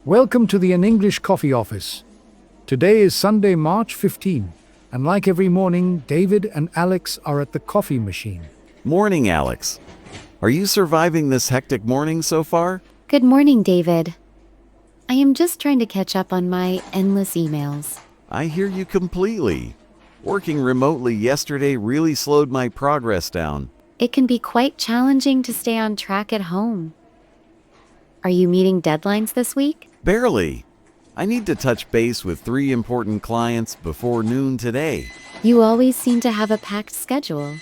Welcome to the An English Coffee Office. Today is Sunday, March 15, and like every morning, David and Alex are at the coffee machine. Morning, Alex. Are you surviving this hectic morning so far? Good morning, David. I am just trying to catch up on my endless emails. I hear you completely. Working remotely yesterday really slowed my progress down. It can be quite challenging to stay on track at home. Are you meeting deadlines this week? Barely. I need to touch base with 3 important clients before noon today. You always seem to have a packed schedule.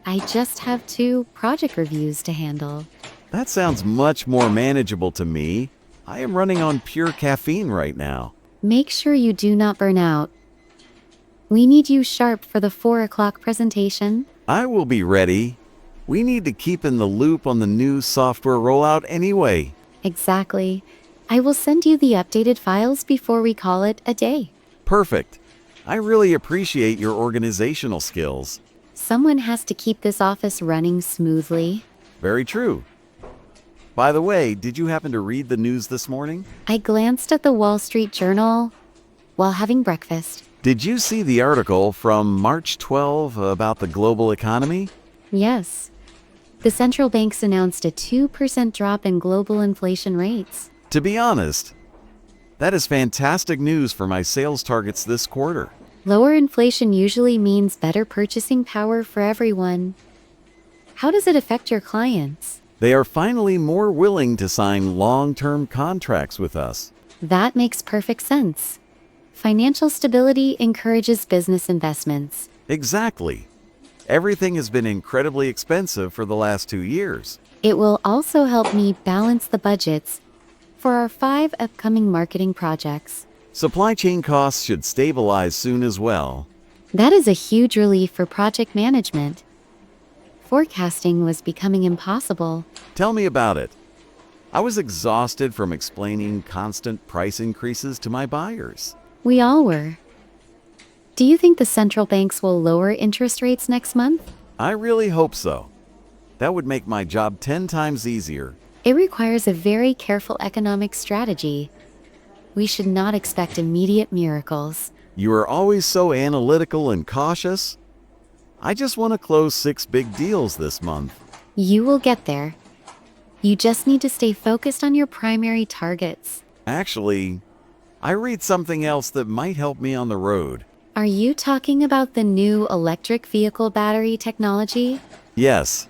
I just have 2 project reviews to handle. That sounds much more manageable to me. I am running on pure caffeine right now. Make sure you do not burn out. We need you sharp for the 4 o'clock presentation. I will be ready. We need to keep in the loop on the new software rollout anyway. Exactly. I will send you the updated files before we call it a day. Perfect. I really appreciate your organizational skills. Someone has to keep this office running smoothly. Very true. By the way, did you happen to read the news this morning? I glanced at the Wall Street Journal while having breakfast. Did you see the article from March 12 about the global economy? Yes. The central banks announced a 2% drop in global inflation rates. To be honest, that is fantastic news for my sales targets this quarter. Lower inflation usually means better purchasing power for everyone. How does it affect your clients? They are finally more willing to sign long-term contracts with us. That makes perfect sense. Financial stability encourages business investments. Exactly. Everything has been incredibly expensive for the last 2 years. It will also help me balance the budgets for our 5 upcoming marketing projects. Supply chain costs should stabilize soon as well. That is a huge relief for project management. Forecasting was becoming impossible. Tell me about it. I was exhausted from explaining constant price increases to my buyers. We all were. Do you think the central banks will lower interest rates next month? I really hope so. That would make my job 10 times easier. It requires a very careful economic strategy. We should not expect immediate miracles. You are always so analytical and cautious. I just want to close 6 big deals this month. You will get there. You just need to stay focused on your primary targets. Actually, I read something else that might help me on the road. Are you talking about the new electric vehicle battery technology? Yes.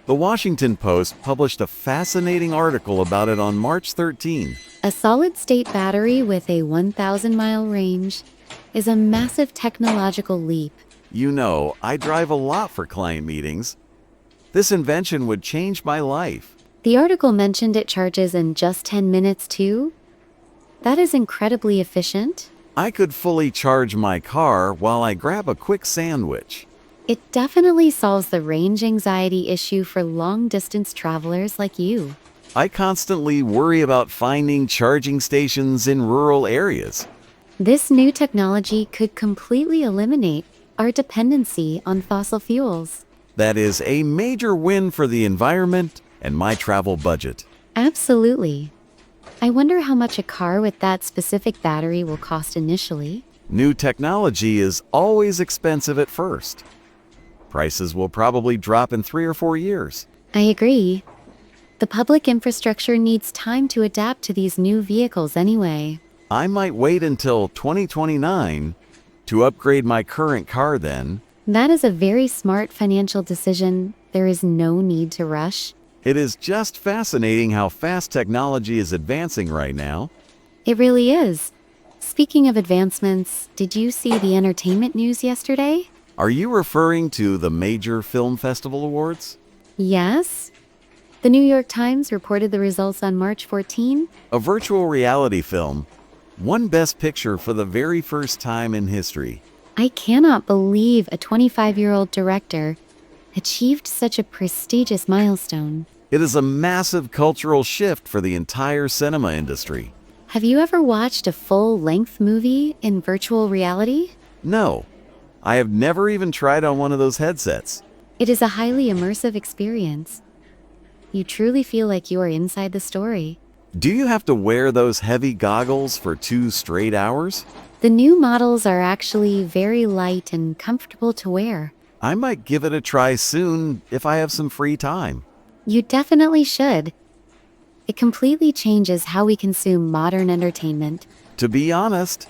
The Washington Post published a fascinating article about it on March 13. A solid-state battery with a 1,000-mile range is a massive technological leap. You know, I drive a lot for client meetings. This invention would change my life. The article mentioned it charges in just 10 minutes too? That is incredibly efficient. I could fully charge my car while I grab a quick sandwich. It definitely solves the range anxiety issue for long-distance travelers like you. I constantly worry about finding charging stations in rural areas. This new technology could completely eliminate our dependency on fossil fuels. That is a major win for the environment and my travel budget. Absolutely. I wonder how much a car with that specific battery will cost initially. New technology is always expensive at first. Prices will probably drop in 3 or 4 years. I agree. The public infrastructure needs time to adapt to these new vehicles anyway. I might wait until 2029 to upgrade my current car then. That is a very smart financial decision. There is no need to rush. It is just fascinating how fast technology is advancing right now. It really is. Speaking of advancements, did you see the entertainment news yesterday? Are you referring to the major film festival awards? Yes. The New York Times reported the results on March 14. A virtual reality film won Best Picture for the very first time in history. I cannot believe a 25-year-old director achieved such a prestigious milestone. It is a massive cultural shift for the entire cinema industry. Have you ever watched a full-length movie in virtual reality? No, I have never even tried on one of those headsets. It is a highly immersive experience. You truly feel like you are inside the story. Do you have to wear those heavy goggles for 2 straight hours? The new models are actually very light and comfortable to wear. I might give it a try soon if I have some free time. You definitely should. It completely changes how we consume modern entertainment. To be honest,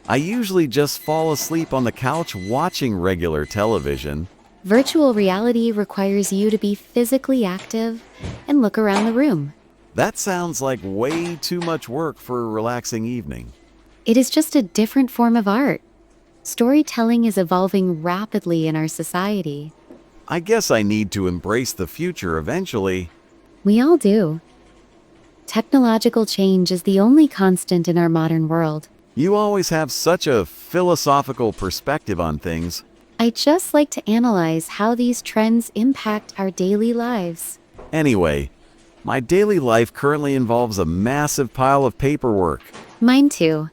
I usually just fall asleep on the couch watching regular television. Virtual reality requires you to be physically active and look around the room. That sounds like way too much work for a relaxing evening. It is just a different form of art. Storytelling is evolving rapidly in our society. I guess I need to embrace the future eventually. We all do. Technological change is the only constant in our modern world. You always have such a philosophical perspective on things. I just like to analyze how these trends impact our daily lives. Anyway, my daily life currently involves a massive pile of paperwork. Mine too.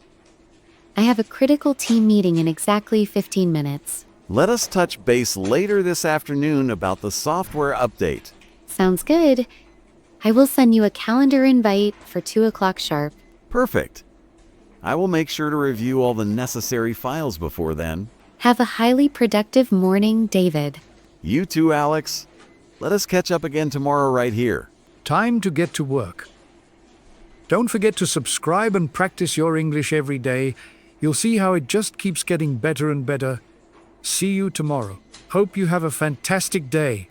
I have a critical team meeting in exactly 15 minutes. Let us touch base later this afternoon about the software update. Sounds good. I will send you a calendar invite for 2 o'clock sharp. Perfect. I will make sure to review all the necessary files before then. Have a highly productive morning, David. You too, Alex. Let us catch up again tomorrow right here. Time to get to work. Don't forget to subscribe and practice your English every day. You'll see how it just keeps getting better and better. See you tomorrow. Hope you have a fantastic day.